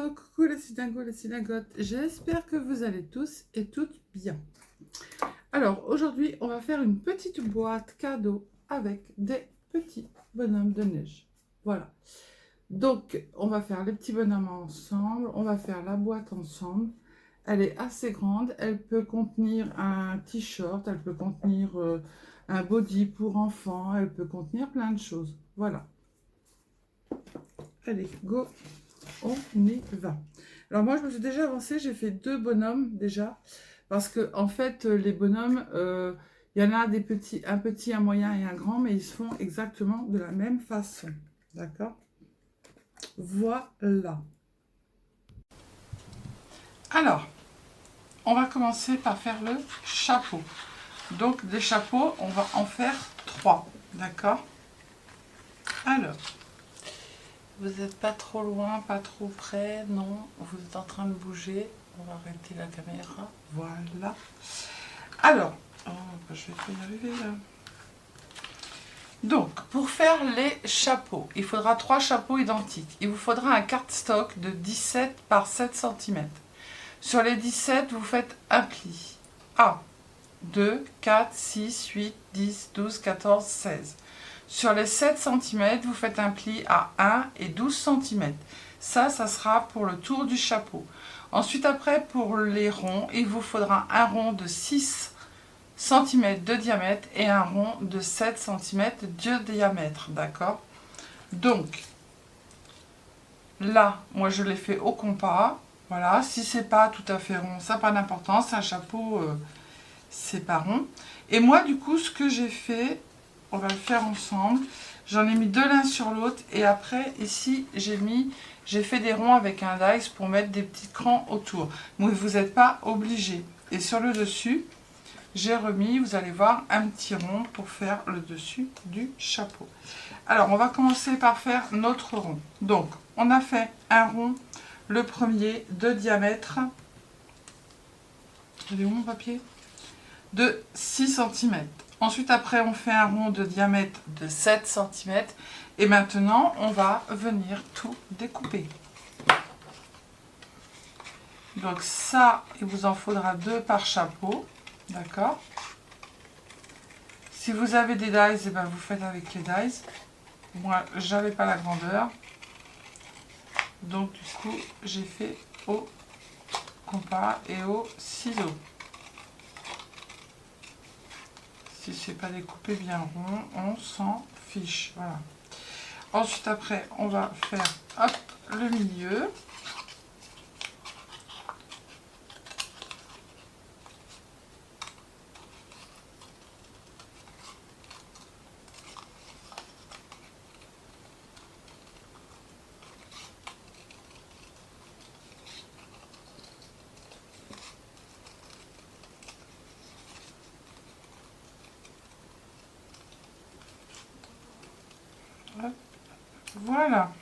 coucou les cydingos, les cydagotes, j'espère que vous allez tous et toutes bien. Alors aujourd'hui on va faire une petite boîte cadeau avec des petits bonhommes de neige. Voilà, donc on va faire les petits bonhommes ensemble, on va faire la boîte ensemble. Elle est assez grande, elle peut contenir un t-shirt, elle peut contenir un body pour enfants, elle peut contenir plein de choses. Voilà, allez go, on y va. Alors moi, je me suis déjà avancée, j'ai fait 2 bonhommes déjà, parce que en fait, les bonhommes, il y en a des petits, un petit, un moyen et un grand, mais ils se font exactement de la même façon. D'accord? Voilà. Alors, on va commencer par faire le chapeau. Donc, des chapeaux, on va en faire 3. D'accord? Alors, vous n'êtes pas trop loin, pas trop près, non, vous êtes en train de bouger. On va arrêter la caméra. Voilà. Alors, oh, je vais pas y arriver là. Donc, pour faire les chapeaux, il faudra 3 chapeaux identiques. Il vous faudra un cardstock de 17 par 7 cm. Sur les 17, vous faites un pli. 1, 2, 4, 6, 8, 10, 12, 14, 16. Sur les 7 cm, vous faites un pli à 1 et 12 cm. Ça sera pour le tour du chapeau. Ensuite, après, pour les ronds, il vous faudra un rond de 6 cm de diamètre et un rond de 7 cm de diamètre. D'accord? Donc, là, moi, je l'ai fait au compas. Voilà, si c'est pas tout à fait rond, ça n'a pas d'importance. Un chapeau, c'est pas rond. Et moi, du coup, ce que j'ai fait, on va le faire ensemble. J'en ai mis 2 l'un sur l'autre. Et après, ici, j'ai fait des ronds avec un dice pour mettre des petits crans autour. Mais vous n'êtes pas obligé. Et sur le dessus, j'ai remis, vous allez voir, un petit rond pour faire le dessus du chapeau. Alors, on va commencer par faire notre rond. Donc, on a fait un rond, le premier, de diamètre. Il est où mon papier? De 6 cm. Ensuite, après, on fait un rond de diamètre de 7 cm. Et maintenant, on va venir tout découper. Donc ça, il vous en faudra 2 par chapeau. D'accord? Si vous avez des dies, eh ben vous faites avec les dies. Moi, j'avais pas la grandeur. Donc, du coup, j'ai fait au compas et au ciseau. Si c'est pas découpé bien rond, on s'en fiche. Voilà. Ensuite, après, on va faire hop, le milieu. Hop. Voilà.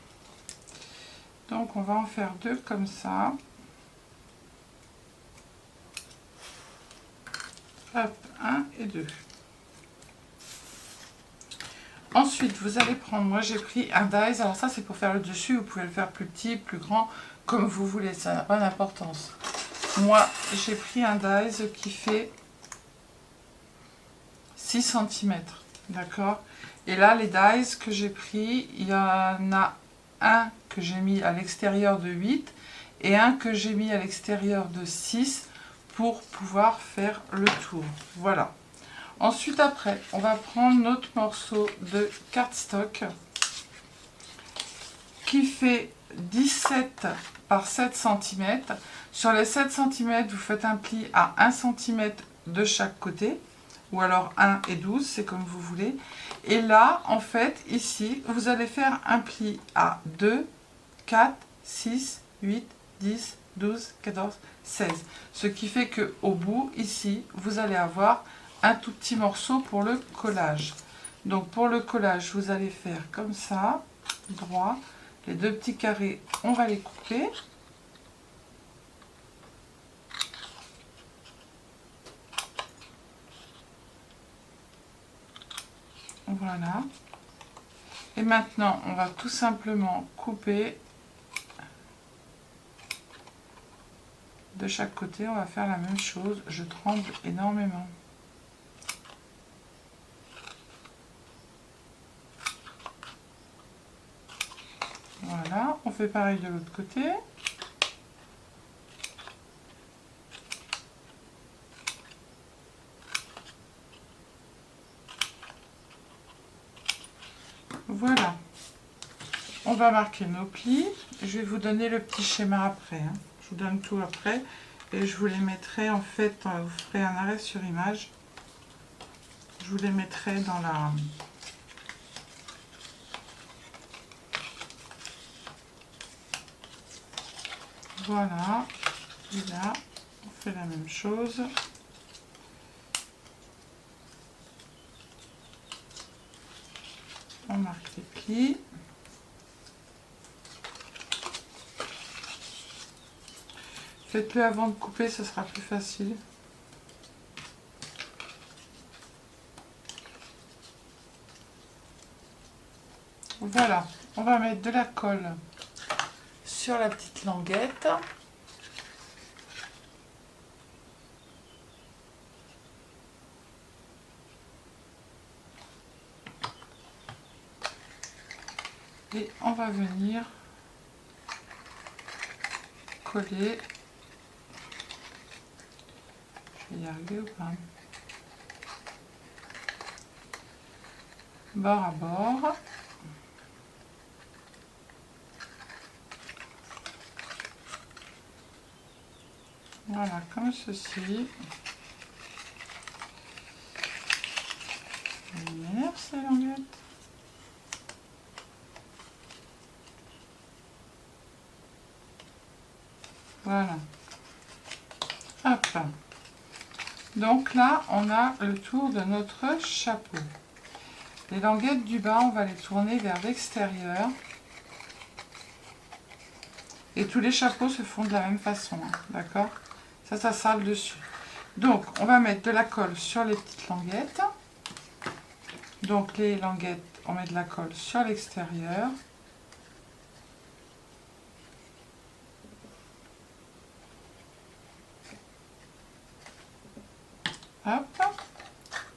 Donc, on va en faire 2 comme ça. Hop, 1 et 2. Ensuite, vous allez prendre, moi j'ai pris un dies, alors ça c'est pour faire le dessus, vous pouvez le faire plus petit, plus grand, comme vous voulez, ça n'a pas d'importance. Moi, j'ai pris un dies qui fait 6 cm, d'accord? Et là, les dies que j'ai pris, il y en a un que j'ai mis à l'extérieur de 8 et un que j'ai mis à l'extérieur de 6 pour pouvoir faire le tour. Voilà. Ensuite, après, on va prendre notre morceau de cardstock qui fait 17 par 7 cm. Sur les 7 cm, vous faites un pli à 1 cm de chaque côté, ou alors 1 et 12, c'est comme vous voulez. Et là, en fait, ici, vous allez faire un pli à 2, 4, 6, 8, 10, 12, 14, 16. Ce qui fait qu'au bout, ici, vous allez avoir un tout petit morceau pour le collage. Donc pour le collage, vous allez faire comme ça, droit. Les 2 petits carrés, on va les couper. Voilà. Et maintenant, on va tout simplement couper de chaque côté, on va faire la même chose. Je tremble énormément. Voilà, on fait pareil de l'autre côté. Voilà. On va marquer nos plis. Je vais vous donner le petit schéma après. Hein. Je vous donne tout après. Et je vous les mettrai en fait, vous ferez un arrêt sur image. Je vous les mettrai dans la... Voilà. Et là, on fait la même chose. On marque les plis. Faites-le avant de couper, ça sera plus facile. Voilà, on va mettre de la colle sur la petite languette. Et on va venir coller. Je vais y arriver ou pas? Bord à bord. Voilà, comme ceci. Elle m'énerve ces languettes. Voilà. Hop. Donc là, on a le tour de notre chapeau. Les languettes du bas, on va les tourner vers l'extérieur. Et tous les chapeaux se font de la même façon, hein, d'accord? Ça sera le dessus. Donc, on va mettre de la colle sur les petites languettes. Donc, les languettes, on met de la colle sur l'extérieur. Hop,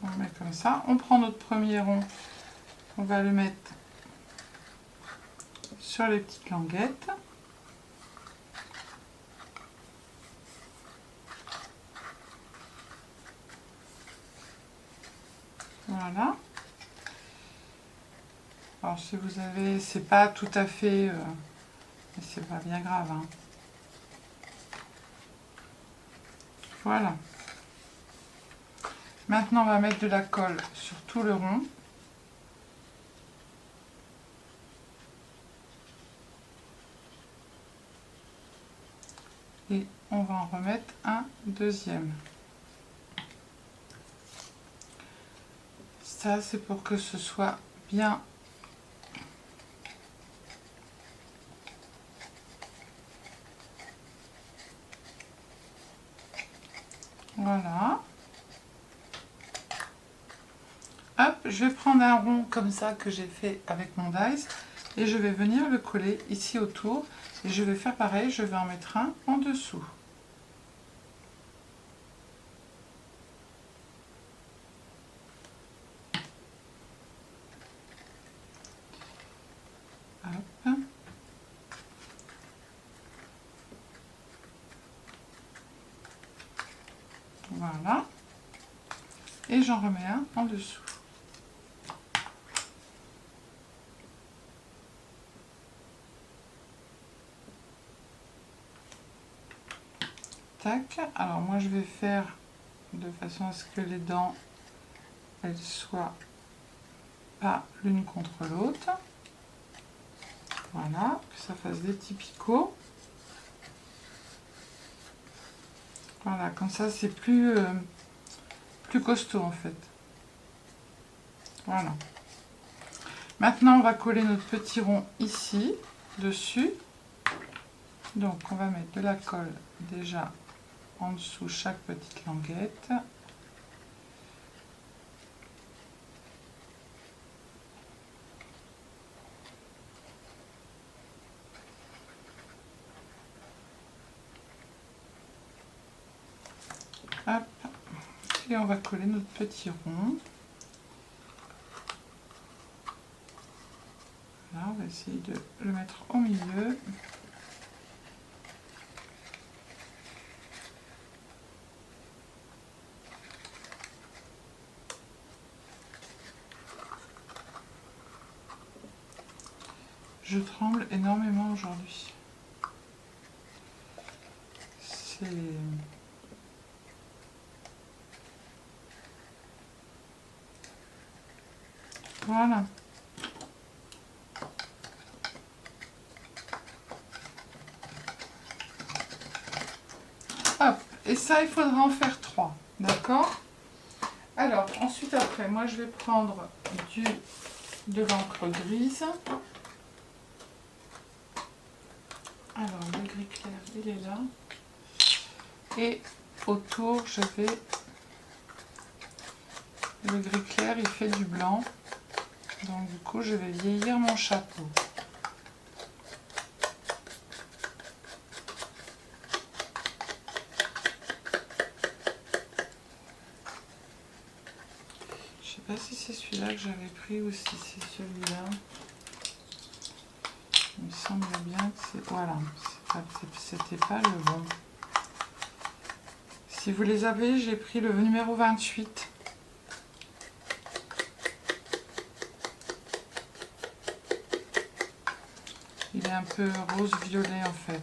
on met comme ça. On prend notre premier rond, on va le mettre sur les petites languettes. Voilà. Alors si vous avez, c'est pas tout à fait, mais c'est pas bien grave. Hein. Voilà. Maintenant on va mettre de la colle sur tout le rond. Et on va en remettre un deuxième. Ça c'est pour que ce soit bien voilà. Hop, je vais prendre un rond comme ça que j'ai fait avec mon dies et je vais venir le coller ici autour et je vais faire pareil, je vais en mettre un en dessous. Hop. Voilà. Et j'en remets un en dessous. Tac. Alors moi je vais faire de façon à ce que les dents elles soient pas l'une contre l'autre. Voilà, que ça fasse des petits picots. Voilà, comme ça c'est plus costaud en fait. Voilà. Maintenant on va coller notre petit rond ici, dessus. Donc on va mettre de la colle déjà en dessous chaque petite languette. Hop. Et on va coller notre petit rond. Là, on va essayer de le mettre au milieu. Je tremble énormément aujourd'hui. C'est... Voilà. Hop. Et ça, il faudra en faire 3. D'accord? Alors, ensuite, après, moi, je vais prendre de l'encre grise. Alors, le gris clair, il est là. Et autour, je vais... Le gris clair, il fait du blanc. Donc, du coup, je vais vieillir mon chapeau. Je sais pas si c'est celui-là que j'avais pris ou si c'est celui-là. Il me semble bien que c'est... Voilà, c'était pas le bon. Si vous les avez, j'ai pris le numéro 28. Il est un peu rose-violet en fait.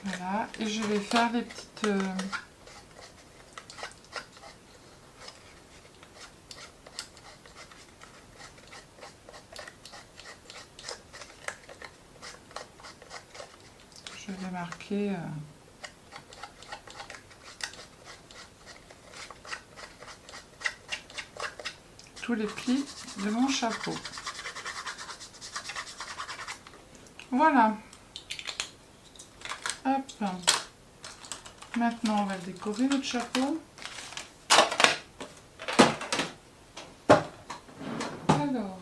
Voilà, et je vais faire les petites... Je vais marquer... tous les plis de mon chapeau. Voilà. Hop. Maintenant, on va décorer notre chapeau. Alors,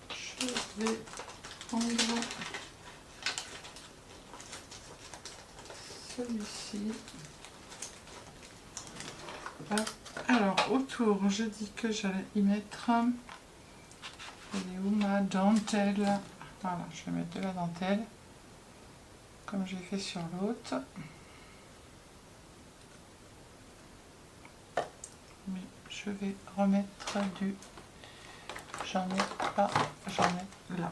je vais prendre celui-ci. Alors, autour, je dis que j'allais y mettre... Elle est où ma dentelle? Voilà, je vais mettre de la dentelle, comme j'ai fait sur l'autre. Mais je vais remettre du... J'en ai pas, j'en ai là.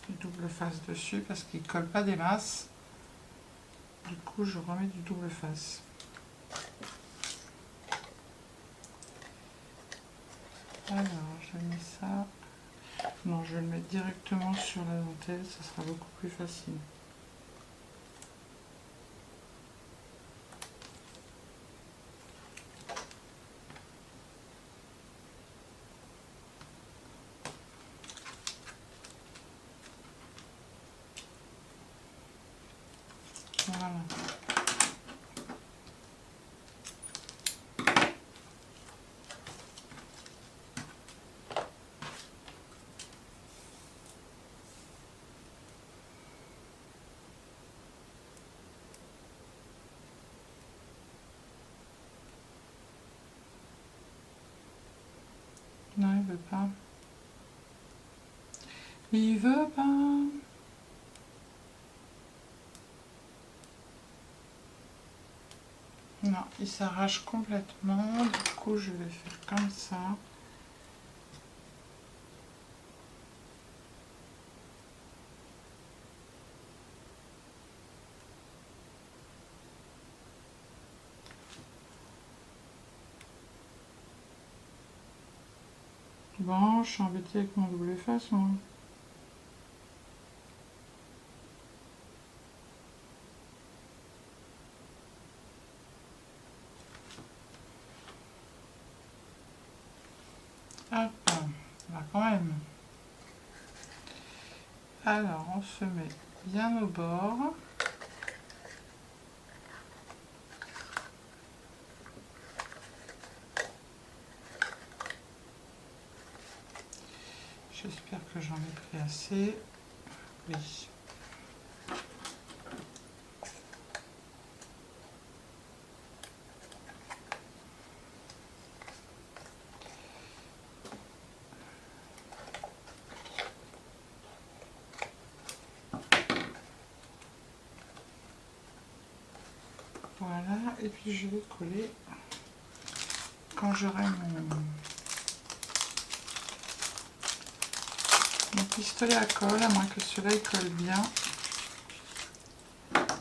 Du double face dessus, parce qu'il ne colle pas des masses. Du coup, je remets du double face. Alors, je mets ça. Non, je vais le mettre directement sur la dentelle, ça sera beaucoup plus facile. Voilà. Non, il veut pas. Il veut pas. Non, il s'arrache complètement. Du coup, je vais faire comme ça. Bon, je suis embêtée avec mon double face, moi. Hop, là quand même. Alors, on se met bien au bord. J'espère que j'en ai pris assez. Oui. Voilà, et puis je vais coller quand j'aurai mon pistolet à colle, à moins que cela il colle bien.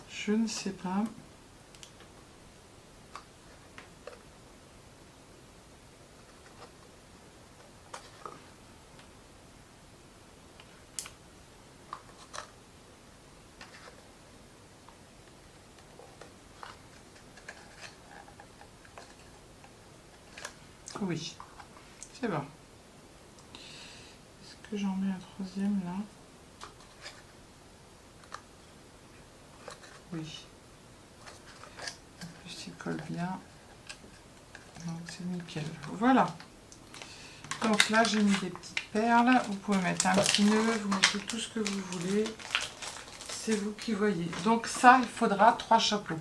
Je ne sais pas. Oui, c'est bon. Est-ce que j'en mets un troisième là? Oui. En plus, il colle bien. Donc, c'est nickel. Voilà. Donc là, j'ai mis des petites perles. Vous pouvez mettre un petit nœud, vous mettez tout ce que vous voulez. C'est vous qui voyez. Donc ça, il faudra 3 chapeaux.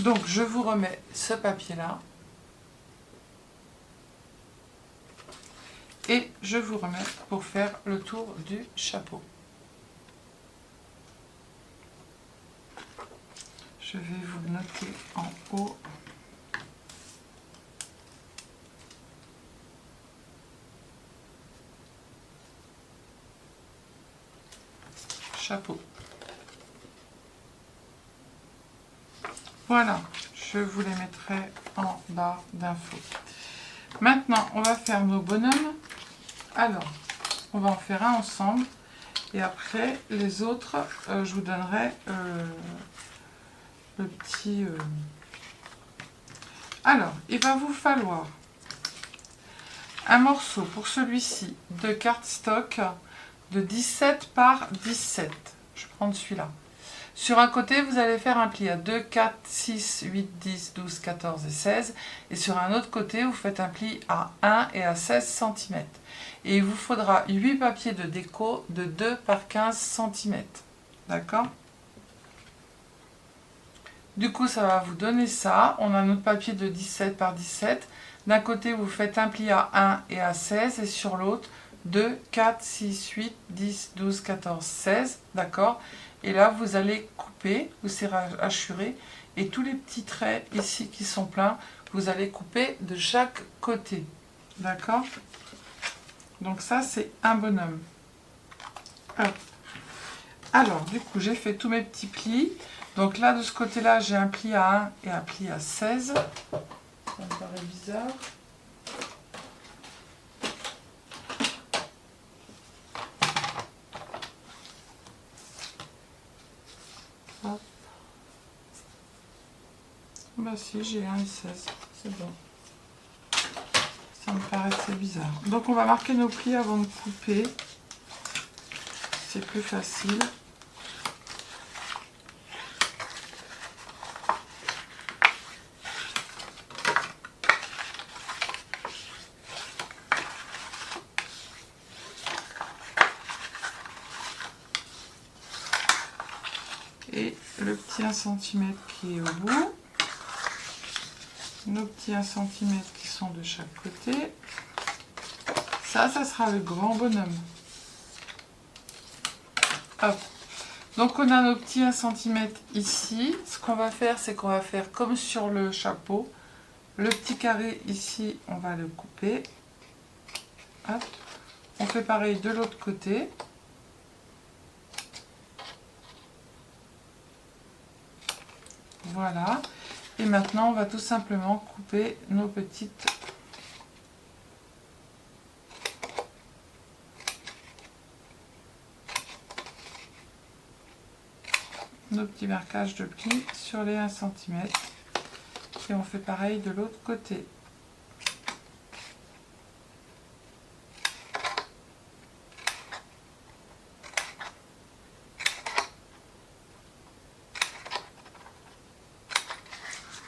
Donc, je vous remets ce papier-là. Et je vous remets pour faire le tour du chapeau. Je vais vous le noter en haut. Chapeau. Voilà, je vous les mettrai en barre d'infos. Maintenant, on va faire nos bonhommes. Alors, on va en faire un ensemble. Et après, les autres, je vous donnerai le petit... Alors, il va vous falloir un morceau pour celui-ci de cardstock de 17 par 17. Je vais prendre celui-là. Sur un côté, vous allez faire un pli à 2, 4, 6, 8, 10, 12, 14 et 16. Et sur un autre côté, vous faites un pli à 1 et à 16 cm. Et il vous faudra 8 papiers de déco de 2 par 15 cm. D'accord? Du coup, ça va vous donner ça. On a notre papier de 17 par 17. D'un côté, vous faites un pli à 1 et à 16. Et sur l'autre, 2, 4, 6, 8, 10, 12, 14, 16. D'accord? Et là, vous allez couper, vous hachurer, et tous les petits traits ici qui sont pleins, vous allez couper de chaque côté. D'accord? Donc ça, c'est un bonhomme. Hop. Alors, du coup, j'ai fait tous mes petits plis. Donc là, de ce côté-là, j'ai un pli à 1 et un pli à 16. Ça me paraît bizarre. Hop. Bah si, j'ai 1 et 16. C'est bon. Ça me paraissait bizarre. Donc on va marquer nos plis avant de couper. C'est plus facile. Et le petit 1 cm qui est au bout. Nos petits 1 cm qui sont de chaque côté. Ça sera le grand bonhomme. Hop. Donc on a nos petits 1 cm ici. Ce qu'on va faire, c'est qu'on va faire comme sur le chapeau. Le petit carré ici, on va le couper. Hop. On fait pareil de l'autre côté. Voilà. Et maintenant, on va tout simplement couper nos petits marquages de plis sur les 1 cm. Et on fait pareil de l'autre côté.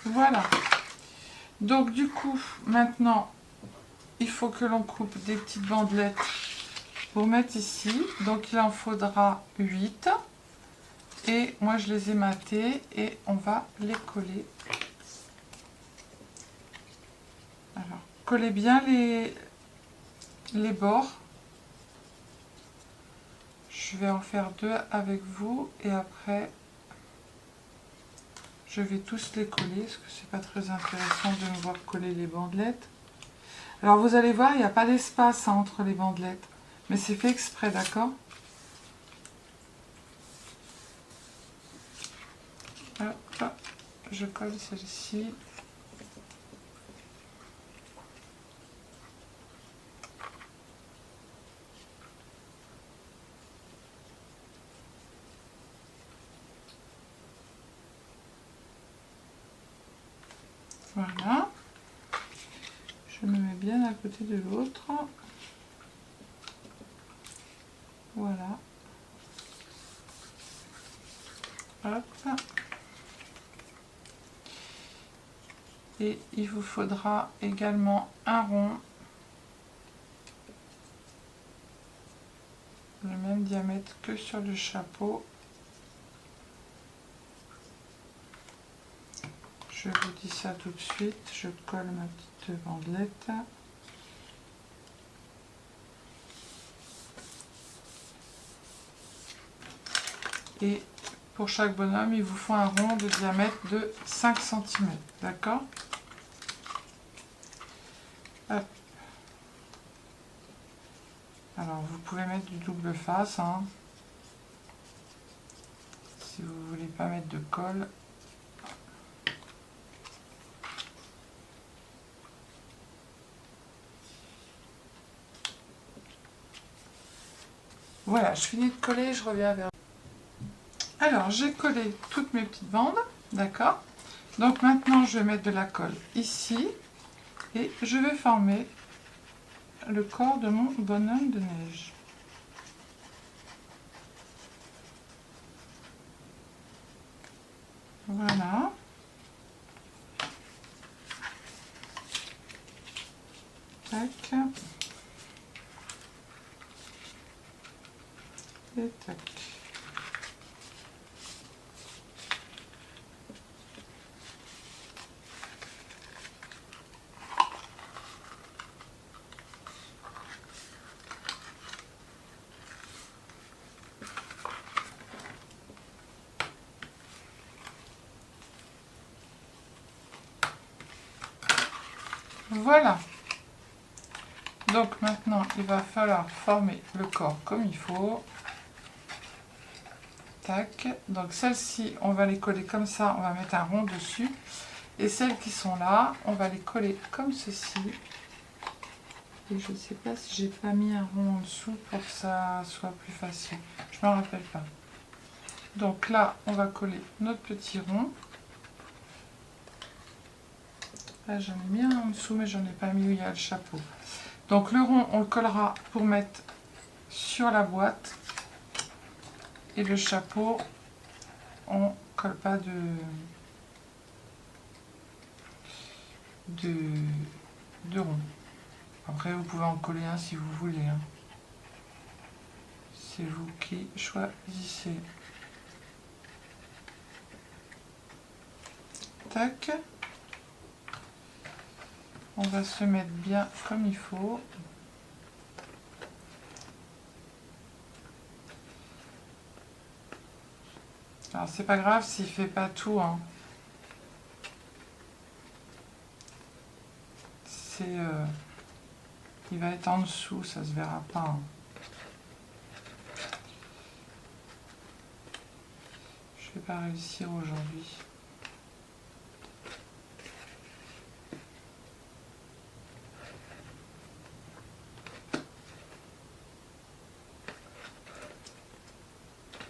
Voilà. Donc du coup, maintenant, il faut que l'on coupe des petites bandelettes pour mettre ici. Donc il en faudra 8. Et moi je les ai matés et on va les coller. Alors, collez bien les bords. Je vais en faire 2 avec vous et après je vais tous les coller parce que c'est pas très intéressant de me voir coller les bandelettes. Alors vous allez voir, il n'y a pas d'espace entre les bandelettes, mais c'est fait exprès, d'accord? Hop, je colle celle-ci. Voilà. Je me mets bien à côté de l'autre. Voilà. Hop. Et il vous faudra également un rond. Le même diamètre que sur le chapeau. Je vous dis ça tout de suite. Je colle ma petite bandelette. Et pour chaque bonhomme, il vous faut un rond de diamètre de 5 cm. D'accord? Hop. Alors, vous pouvez mettre du double face, hein, si vous ne voulez pas mettre de colle. Voilà, je finis de coller, je reviens vers vous. Alors, j'ai collé toutes mes petites bandes, d'accord? Donc maintenant, je vais mettre de la colle ici et je vais former le corps de mon bonhomme de neige. Voilà. Tac. Et tac. Voilà. Donc maintenant, il va falloir former le corps comme il faut. Tac. Donc celles-ci, on va les coller comme ça, on va mettre un rond dessus. Et celles qui sont là, on va les coller comme ceci. Et je ne sais pas si j'ai pas mis un rond en dessous pour que ça soit plus facile. Je ne m'en rappelle pas. Donc là, on va coller notre petit rond. Là, j'en ai mis un en dessous, mais j'en ai pas mis où il y a le chapeau. Donc le rond, on le collera pour mettre sur la boîte. Et le chapeau, on colle pas de rond. Après, vous pouvez en coller un si vous voulez, hein. C'est vous qui choisissez. Tac. On va se mettre bien comme il faut. Alors c'est pas grave s'il fait pas tout, hein. Il va être en dessous, ça se verra pas, hein. Je vais pas réussir aujourd'hui.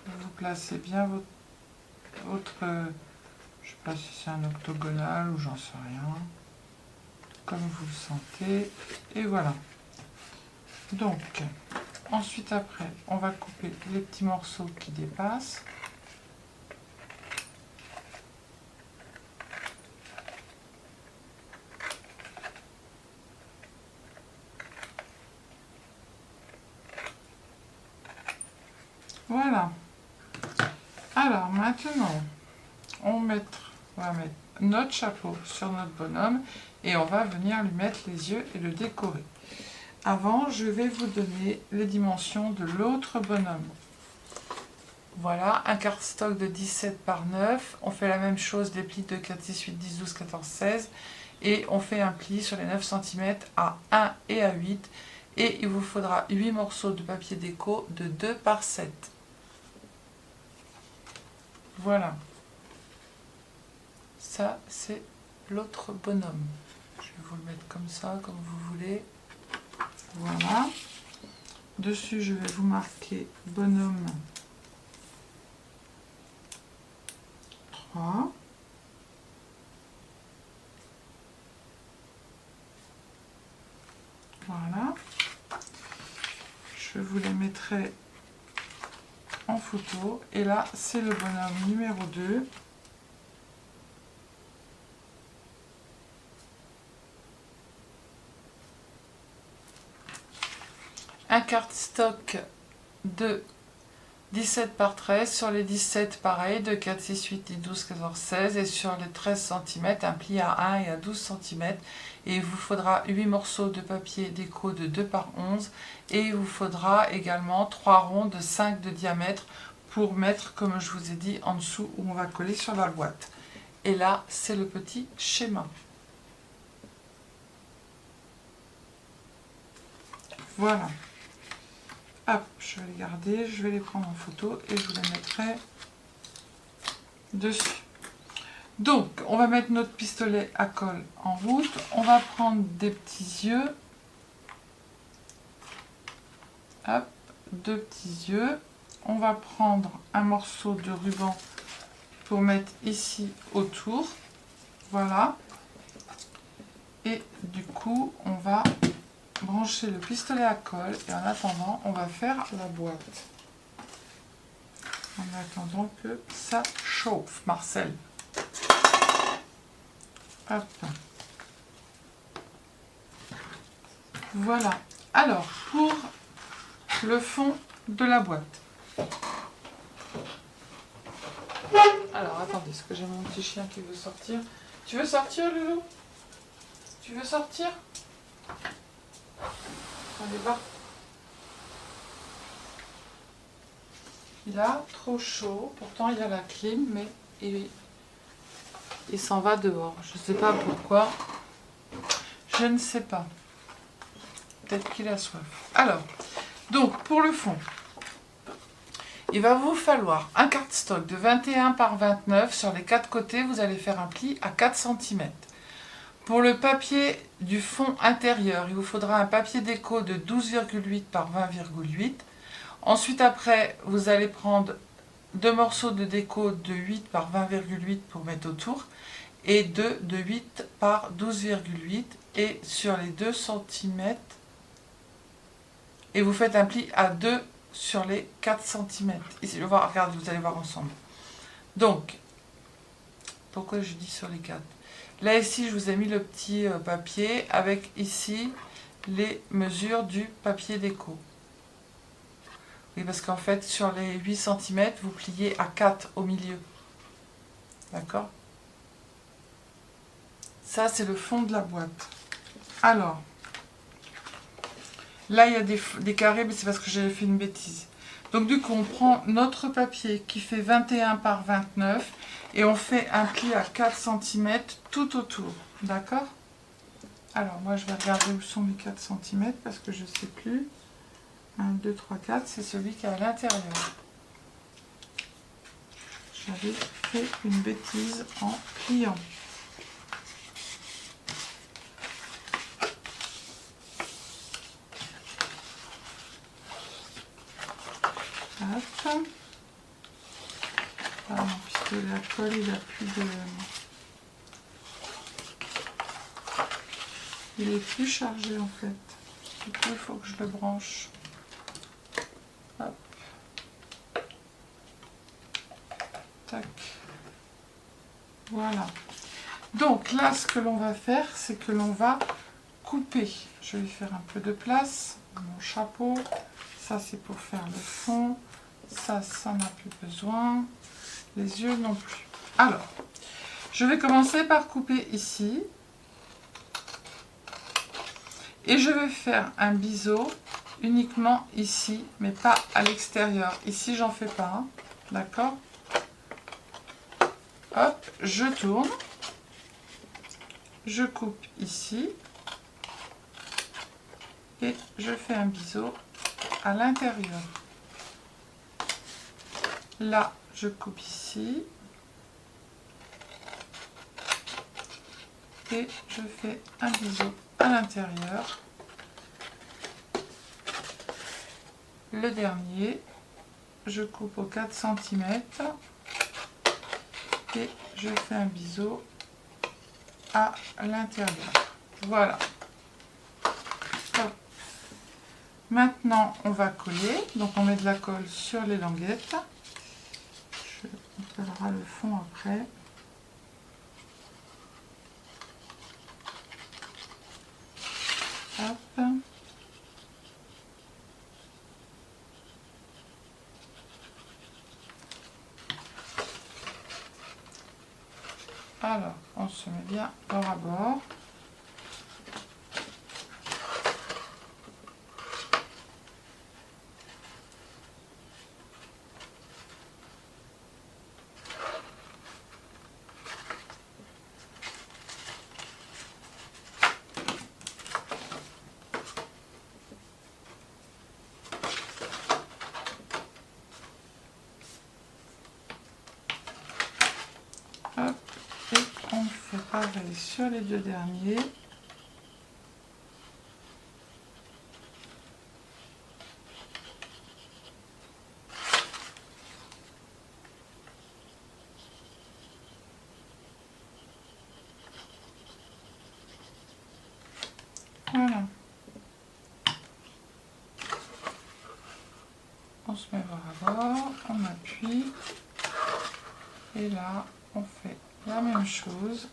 Vous placez bien votre je sais pas si c'est un octogonal ou j'en sais rien, comme vous le sentez. Et voilà. Donc, ensuite après, on va couper les petits morceaux qui dépassent. Voilà. Alors maintenant, on va mettre notre chapeau sur notre bonhomme et on va venir lui mettre les yeux et le décorer. Avant, je vais vous donner les dimensions de l'autre bonhomme. Voilà, un cardstock de 17 par 9. On fait la même chose, des plis de 4, 6, 8, 10, 12, 14, 16. Et on fait un pli sur les 9 cm à 1 et à 8. Et il vous faudra 8 morceaux de papier déco de 2 par 7. Voilà. Ça, c'est l'autre bonhomme. Je vais vous le mettre comme ça, comme vous voulez. Voilà. Dessus, je vais vous marquer bonhomme 3. Voilà. Je vous les mettrai en photo. Et là, c'est le bonhomme numéro 2. Un cardstock de 17 par 13, sur les 17 pareil, de 4, 6, 8, 10, 12, 14, 16, et sur les 13 cm, un pli à 1 et à 12 cm, et il vous faudra 8 morceaux de papier déco de 2 par 11, et il vous faudra également 3 ronds de 5 de diamètre pour mettre, comme je vous ai dit, en dessous où on va coller sur la boîte. Et là, c'est le petit schéma. Voilà. Hop, je vais les garder, je vais les prendre en photo et je vous les mettrai dessus. Donc, on va mettre notre pistolet à colle en route. On va prendre des petits yeux. Hop, 2 petits yeux. On va prendre un morceau de ruban pour mettre ici autour. Voilà. Et du coup, on va brancher le pistolet à colle et en attendant on va faire la boîte en attendant que ça chauffe. Marcel, hop, voilà. Alors pour le fond de la boîte, alors attendez, est-ce que j'ai mon petit chien qui veut sortir? Tu veux sortir, Loulou? Tu veux sortir? Allez, va. Il a trop chaud, pourtant il y a la clim, mais il s'en va dehors. Je ne sais pas pourquoi. Je ne sais pas. Peut-être qu'il a soif. Alors, donc pour le fond, il va vous falloir un cardstock de 21 par 29. Sur les 4 côtés, vous allez faire un pli à 4 cm. Pour le papier du fond intérieur, il vous faudra un papier déco de 12,8 par 20,8. Ensuite, après, vous allez prendre 2 morceaux de déco de 8 par 20,8 pour mettre autour et 2 de 8 par 12,8. Et sur les 2 cm, et vous faites un pli à 2 sur les 4 cm. Ici, regardez, vous allez voir ensemble. Donc, pourquoi je dis sur les 4? Là, ici, je vous ai mis le petit papier avec ici les mesures du papier déco. Oui, parce qu'en fait, sur les 8 cm, vous pliez à 4 au milieu. D'accord? Ça, c'est le fond de la boîte. Alors, là, il y a des carrés, mais c'est parce que j'avais fait une bêtise. Donc, du coup, on prend notre papier qui fait 21 par 29 et on fait un pli à 4 cm tout autour. D'accord? Alors, moi, je vais regarder où sont mes 4 cm parce que je ne sais plus. 1, 2, 3, 4, c'est celui qui est à l'intérieur. J'avais fait une bêtise en pliant. Hop. Ah, mon pistolet à colle, il a plus de... Il est plus chargé en fait. Du coup, il faut que je le branche. Hop. Tac. Voilà. Donc là, ce que l'on va faire, c'est que l'on va couper. Je vais faire un peu de place. Mon chapeau. Ça, c'est pour faire le fond. Ça n'a plus besoin. Les yeux non plus. Alors, je vais commencer par couper ici. Et je vais faire un biseau uniquement ici, mais pas à l'extérieur. Ici, j'en fais pas. Hein. D'accord? Hop, je tourne. Je coupe ici. Et je fais un biseau à l'intérieur. Là, je coupe ici. Et je fais un biseau à l'intérieur. Le dernier, je coupe aux 4 cm et je fais un biseau à l'intérieur. Voilà. Hop. Maintenant, on va coller. Donc, on met de la colle sur les languettes. On collera le fond après. Hop. Alors, on se met bien bord à bord. Hop. Et on fait pareil sur les deux derniers. Voilà. On se met bord à bord, on appuie. Et là, on fait la même chose.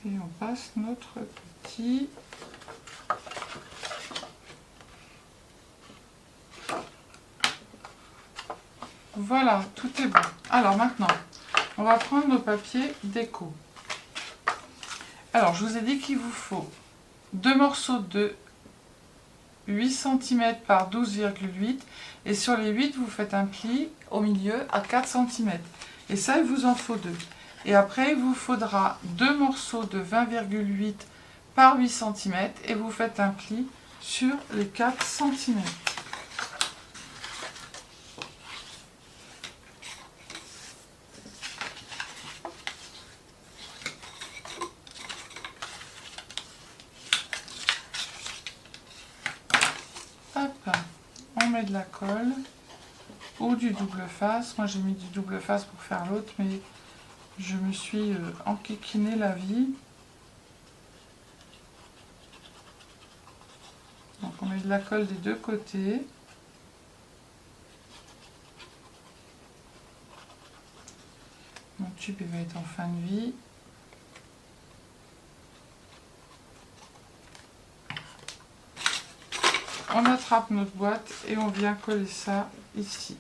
Et on passe notre petit voilà, tout est bon. Alors maintenant, on va prendre nos papiers déco. Alors, je vous ai dit qu'il vous faut 2 morceaux de 8 cm par 12,8 et sur les 8, vous faites un pli au milieu à 4 cm. Et ça, il vous en faut 2. Et après, il vous faudra 2 morceaux de 20,8 par 8 cm et vous faites un pli sur les 4 cm. Hop, on met de la colle ou du double face. Moi, j'ai mis du double face pour faire l'autre, mais je me suis enquiquiné la vie. Donc, on met de la colle des deux côtés. Mon tube il va être en fin de vie. On attrape notre boîte et on vient coller ça ici.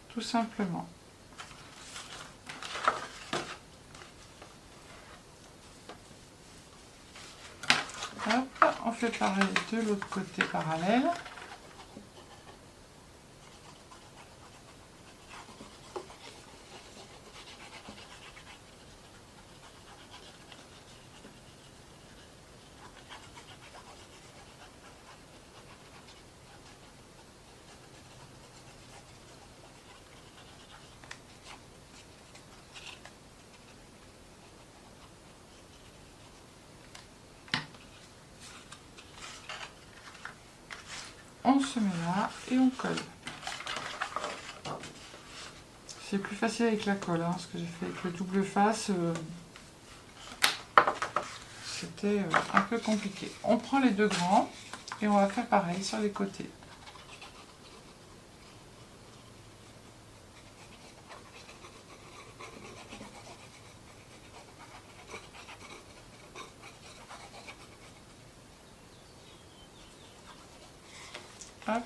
Tout simplement. Hop, on fait pareil de l'autre côté parallèle. On se met là et on colle. C'est plus facile avec la colle, hein, ce que j'ai fait avec le double face, c'était un peu compliqué. On prend les deux grands et on va faire pareil sur les côtés. Hop.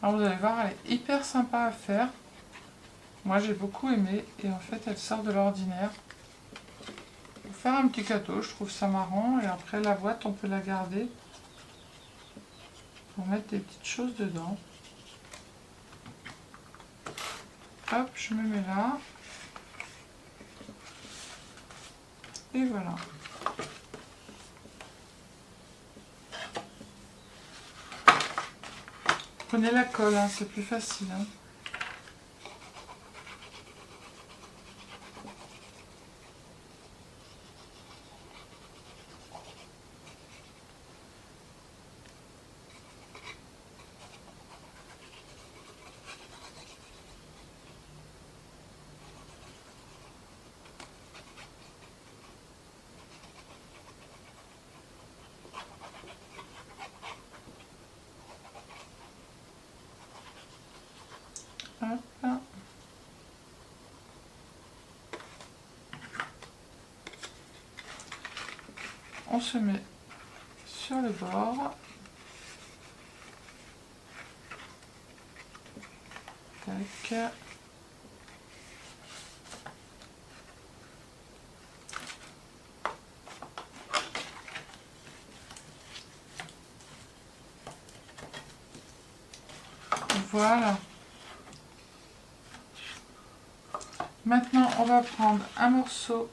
Alors vous allez voir, elle est hyper sympa à faire. Moi j'ai beaucoup aimé et en fait elle sort de l'ordinaire. Pour faire un petit gâteau, je trouve ça marrant. Et après la boîte, on peut la garder pour mettre des petites choses dedans. Hop, je me mets là. Et voilà. Prenez la colle, hein, c'est plus facile. Hein. Hop. On se met sur le bord. Tac. Voilà. Maintenant, on va prendre un morceau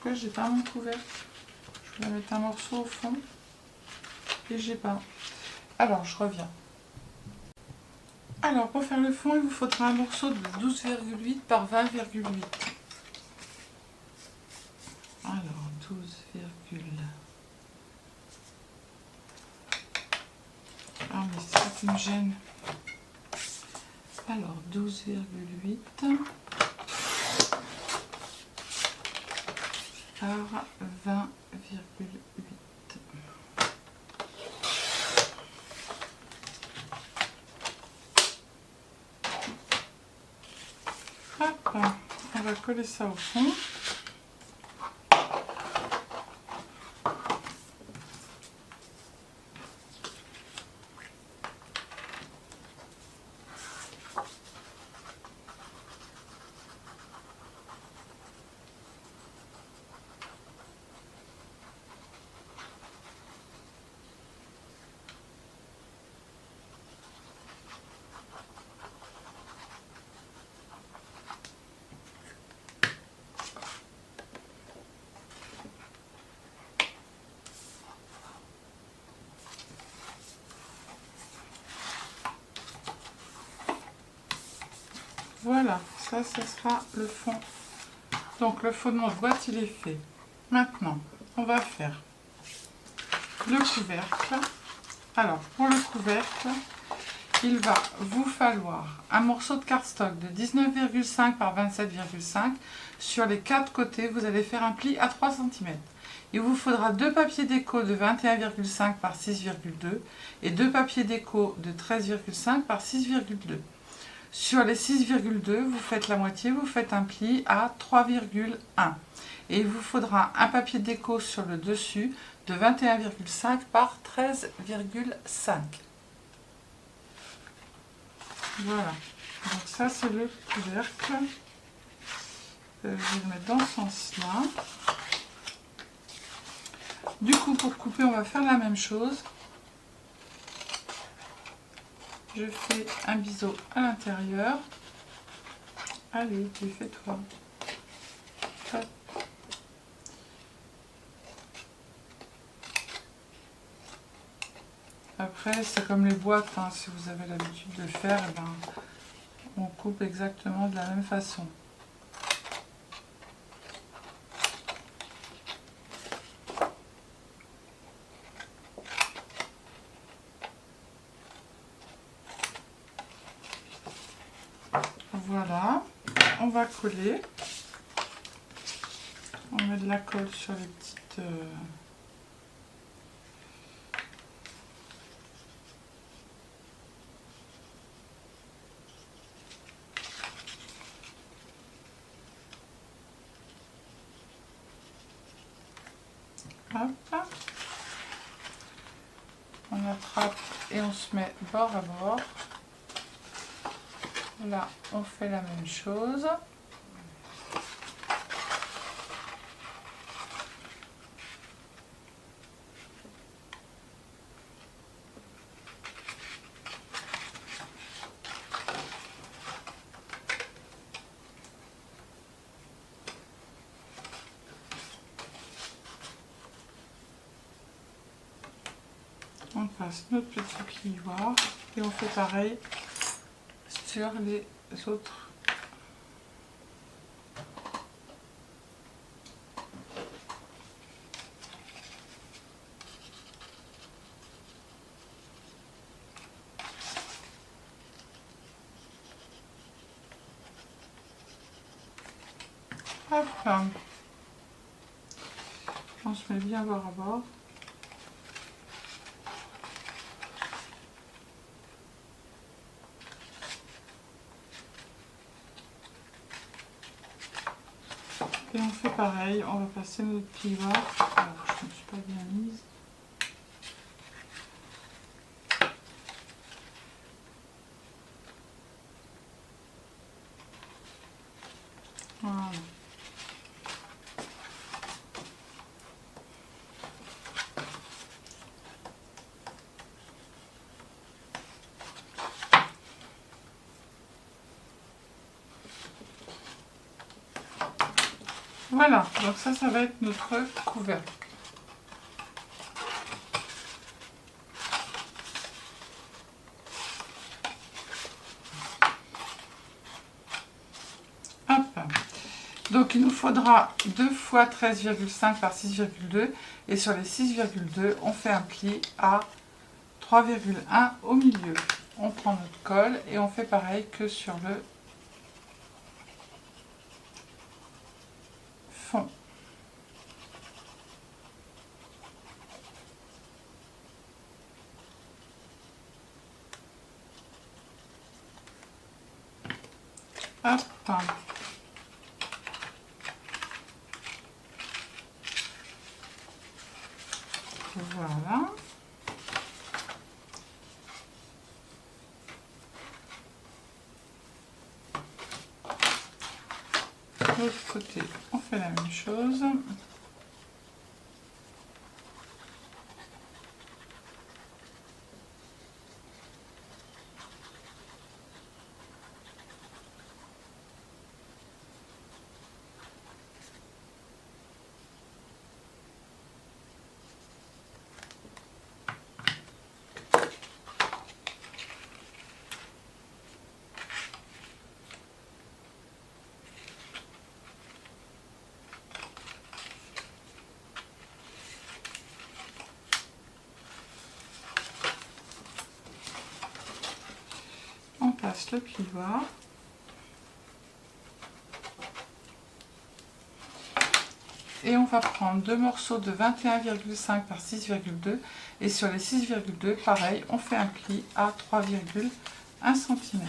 que j'ai pas mon couvercle. Je vais mettre un morceau au fond et j'ai pas. Alors, je reviens. Alors, pour faire le fond, il vous faudra un morceau de 12,8 par 20,8. Alors, 12, ah, mais ça qui me gêne. Alors, 12,8 par 20,8. Hop, on va coller ça au fond. Voilà, ça sera le fond. Donc le fond de notre boîte, il est fait. Maintenant, on va faire le couvercle. Alors, pour le couvercle, il va vous falloir un morceau de cardstock de 19,5 par 27,5. Sur les 4 côtés, vous allez faire un pli à 3 cm. Il vous faudra 2 papiers déco de 21,5 par 6,2 et 2 papiers déco de 13,5 par 6,2. Sur les 6,2, vous faites la moitié, vous faites un pli à 3,1. Et il vous faudra un papier déco sur le dessus de 21,5 par 13,5. Voilà. Donc ça, c'est le couvercle. Je vais le mettre dans ce sens-là. Du coup, pour couper, on va faire la même chose. Je fais un biseau à l'intérieur. Allez, tu fais toi. Hop. Après, c'est comme les boîtes, hein, si vous avez l'habitude de faire, eh ben, on coupe exactement de la même façon. Voilà, on va coller. On met de la colle sur les petites... Hop. On attrape et on se met bord à bord. Là, on fait la même chose. On passe notre petit plioir et on fait pareil sur les autres. Hop. On se met bien bord à bord. Et on fait pareil, on va passer notre plioir. Alors, je ne me suis pas bien mise. Voilà. Voilà, donc ça va être notre couvercle. Hop. Donc il nous faudra 2 fois 13,5 par 6,2 et sur les 6,2 on fait un pli à 3,1 au milieu. On prend notre colle et on fait pareil que sur le fond. Hop. Voilà. De l'autre côté, on fait la même chose. On passe le plioir. Et on va prendre 2 morceaux de 21,5 par 6,2 et sur les 6,2 pareil on fait un pli à 3,1 cm.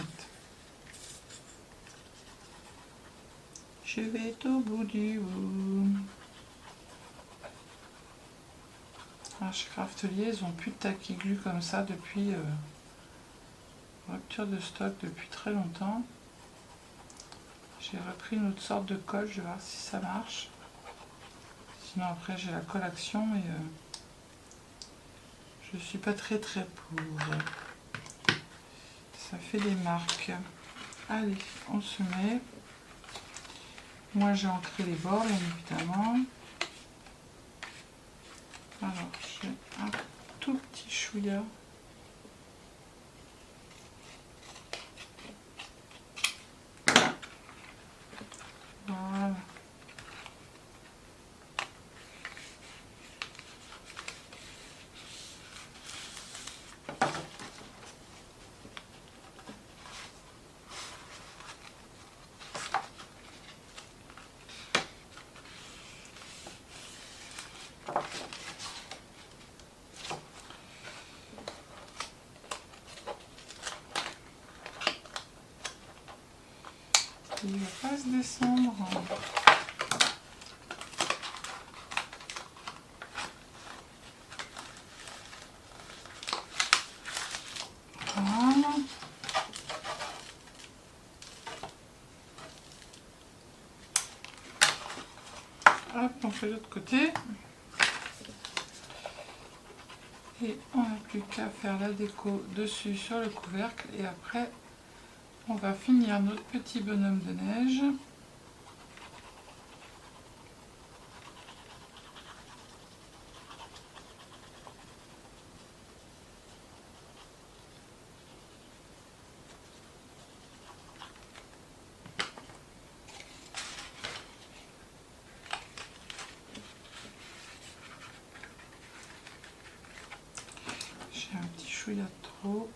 Je vais au bout du bout. Alors chez Craftelier ils ont plus de tacky glue comme ça depuis rupture de stock depuis très longtemps. J'ai repris une autre sorte de colle, je vais voir si ça marche. Sinon après j'ai la colle action mais je suis pas très pour. Ça fait des marques. Allez, on se met. Moi j'ai ancré les bords bien évidemment. Alors j'ai un tout petit chouïa. Voilà. Il va pas se descendre. Hop, on fait l'autre côté. Et on n'a plus qu'à faire la déco dessus sur le couvercle. Et après, on va finir notre petit bonhomme de neige. J'ai un petit chouïa trop.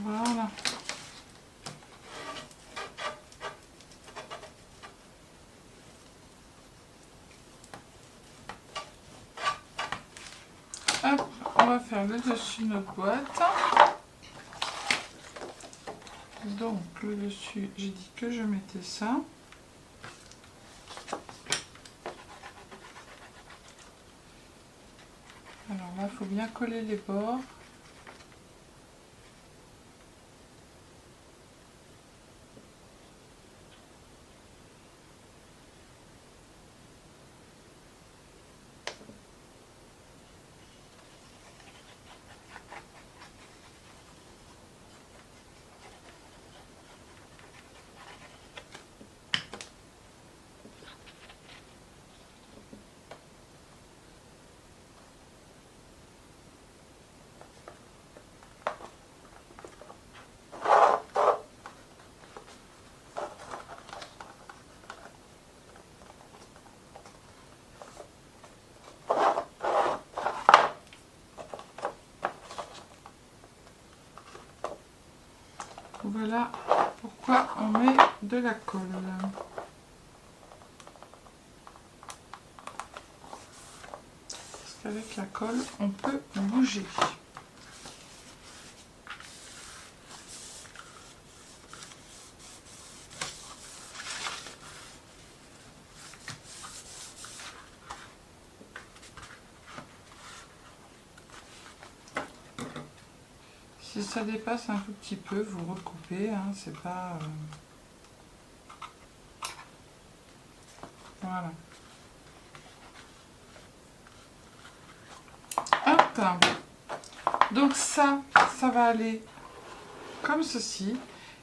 Voilà. Hop, on va faire le dessus de notre boîte. Donc le dessus, j'ai dit que je mettais ça. Alors là, il faut bien coller les bords. Voilà pourquoi on met de la colle. Parce qu'avec la colle, on peut bouger. Si ça dépasse un tout petit peu, vous recoupez, hein, c'est pas... Voilà. Hop. Donc ça va aller comme ceci.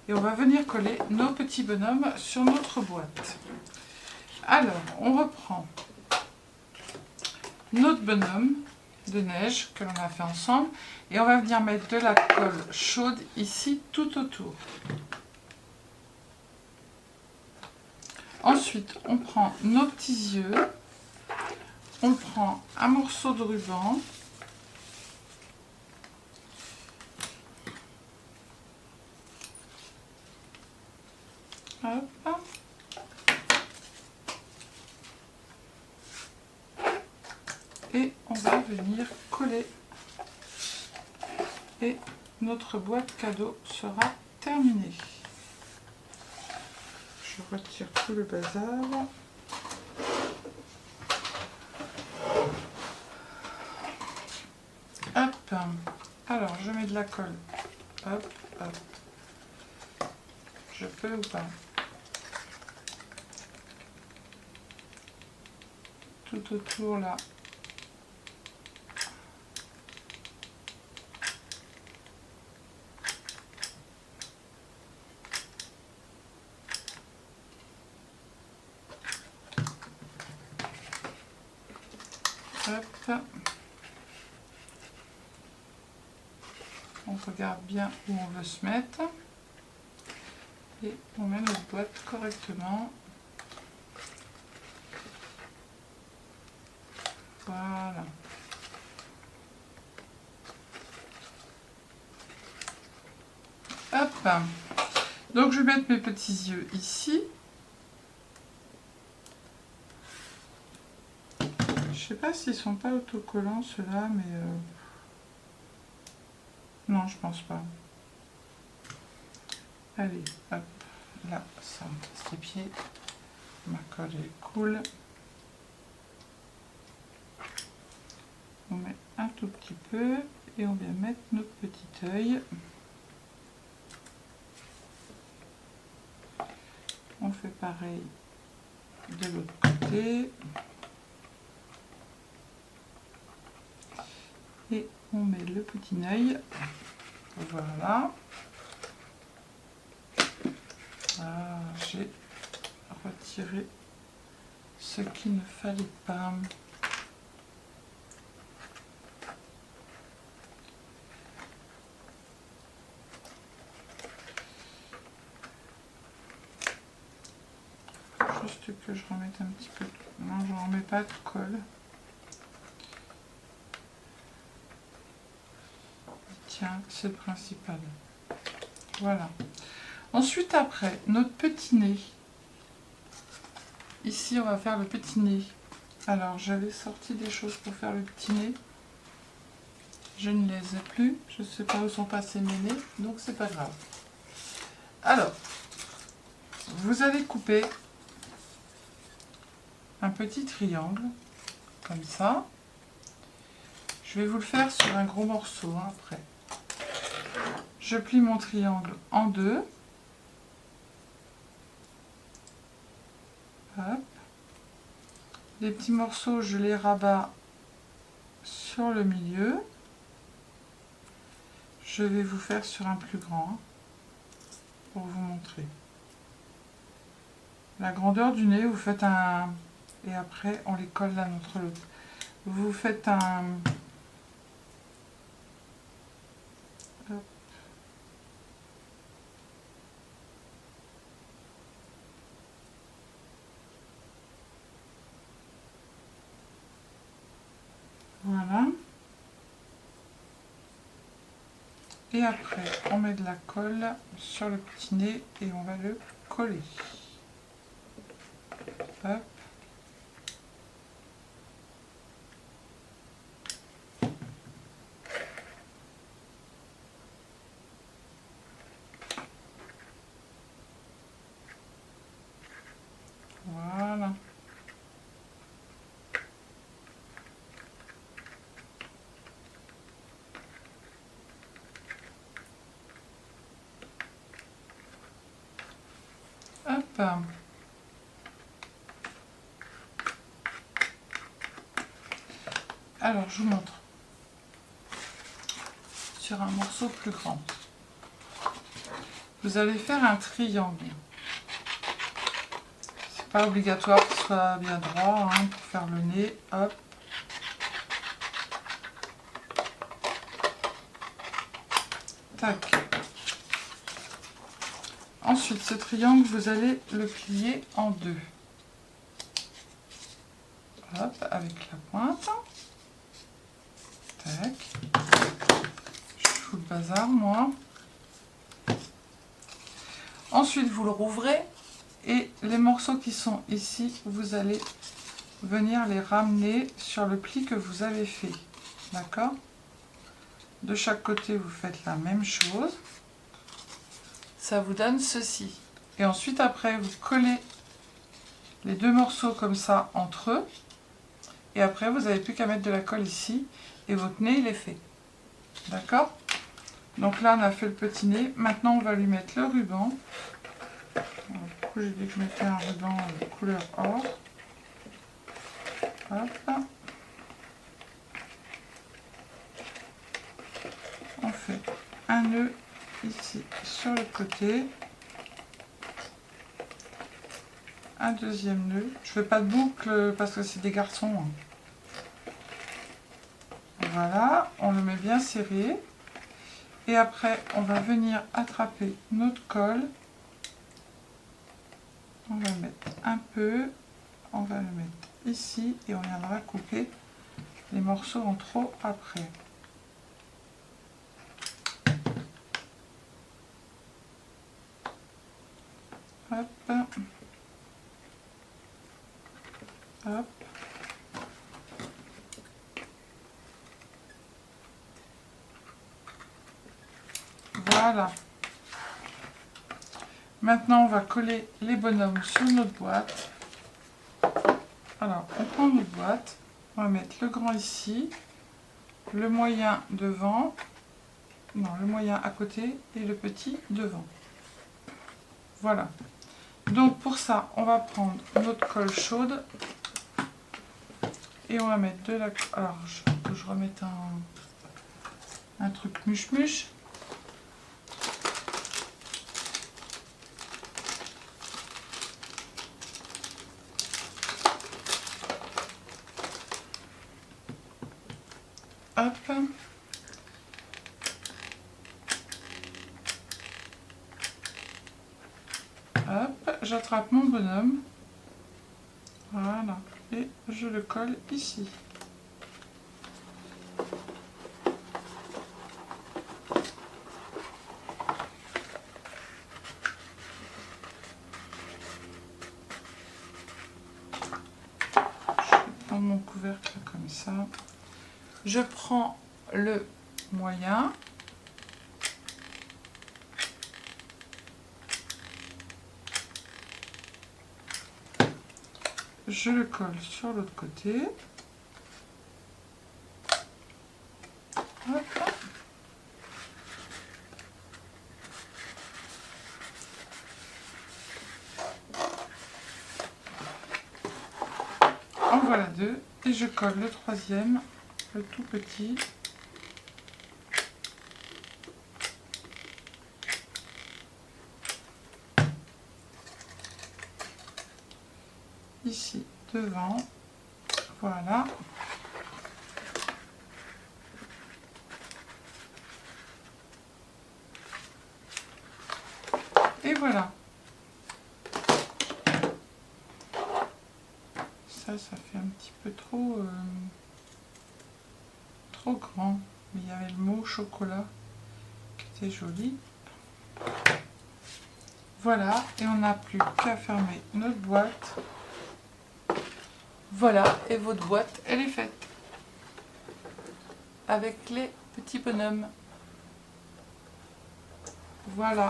Et on va venir coller nos petits bonhommes sur notre boîte. Alors, on reprend notre bonhomme de neige que l'on a fait ensemble. Et on va venir mettre de la colle chaude ici tout autour. Ensuite, on prend nos petits yeux. On prend un morceau de ruban. Hop. Et on va venir coller. Et notre boîte cadeau sera terminée. Je retire tout le bazar. Hop. Alors, je mets de la colle. Hop, hop. Je peux ou pas? Tout autour là. Hop. On regarde bien où on veut se mettre. Et on met notre boîte correctement. Voilà. Hop. Donc je vais mettre mes petits yeux ici. Je sais pas s'ils sont pas autocollants ceux-là, mais non, je pense pas. Allez, hop, là, ça me casse les pieds. Ma colle est cool. On met un tout petit peu et on vient mettre notre petit œil. On fait pareil de l'autre côté. Et on met le petit œil. Voilà. Ah, j'ai retiré ce qu'il ne fallait pas. Juste que je remette un petit peu. Non, je ne remets pas de colle. Tiens, c'est le principal. Voilà. Ensuite, après, notre petit nez. Ici, on va faire le petit nez. Alors, j'avais sorti des choses pour faire le petit nez. Je ne les ai plus. Je ne sais pas où sont passés mes nez, donc c'est pas grave. Alors, vous allez couper un petit triangle, comme ça. Je vais vous le faire sur un gros morceau, hein, après. Je plie mon triangle en deux. Hop. Les petits morceaux, je les rabats sur le milieu. Je vais vous faire sur un plus grand, hein, pour vous montrer. La grandeur du nez, vous faites un... Et après, on les colle l'un entre l'autre. Vous faites un... Hop. Voilà. Et après, on met de la colle sur le petit nez et on va le coller. Hop. Voilà. Hop. Alors, je vous montre. Sur un morceau plus grand. Vous allez faire un triangle. C'est pas obligatoire qu'il soit bien droit, hein, pour faire le nez. Hop. Tac. Ensuite, ce triangle, vous allez le plier en deux. Hop, avec la pointe. Tac. Je fous le bazar, moi. Ensuite, vous le rouvrez et les morceaux qui sont ici, vous allez venir les ramener sur le pli que vous avez fait. D'accord? De chaque côté, vous faites la même chose. Ça vous donne ceci. Et ensuite, après, vous collez les deux morceaux comme ça entre eux. Et après, vous n'avez plus qu'à mettre de la colle ici. Et votre nez, il est fait. D'accord? Donc là, on a fait le petit nez. Maintenant, on va lui mettre le ruban. Alors, du coup, j'ai dit que je mettais un ruban de couleur or. Hop. On fait un nœud ici sur le côté. Un deuxième nœud. Je fais pas de boucle parce que c'est des garçons, hein. Voilà, on le met bien serré. Et après, on va venir attraper notre colle. On va mettre un peu. On va le mettre ici et on viendra couper les morceaux en trop après. Hop. Hop. Voilà. Maintenant, on va coller les bonhommes sur notre boîte. Alors, on prend notre boîte, on va mettre le grand ici, le moyen devant, non, le moyen à côté et le petit devant. Voilà. Donc pour ça, on va prendre notre colle chaude et on va mettre de la... Alors, je remette un truc mouche-mouche. Hop. Hop, j'attrape mon bonhomme. Voilà. Et je le colle ici. Je prends mon couvercle comme ça. Je prends le moyen. Je le colle sur l'autre côté. Hop. En voilà deux. Et je colle le troisième, le tout petit. Ici, devant. Voilà. Et voilà. Ça fait un petit peu trop grand. Mais il y avait le mot chocolat qui était joli. Voilà, et on n'a plus qu'à fermer notre boîte. Voilà, et votre boîte, elle est faite. Avec les petits bonhommes. Voilà.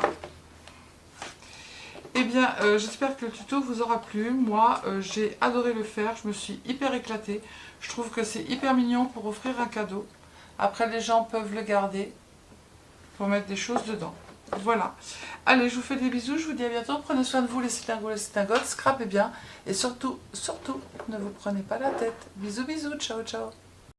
Eh bien, j'espère que le tuto vous aura plu. Moi, j'ai adoré le faire. Je me suis hyper éclatée. Je trouve que c'est hyper mignon pour offrir un cadeau. Après, les gens peuvent le garder pour mettre des choses dedans. Voilà. Allez, je vous fais des bisous. Je vous dis à bientôt. Prenez soin de vous, les citingots, les citingotes. Scrapez bien. Et surtout, surtout, ne vous prenez pas la tête. Bisous, bisous. Ciao, ciao.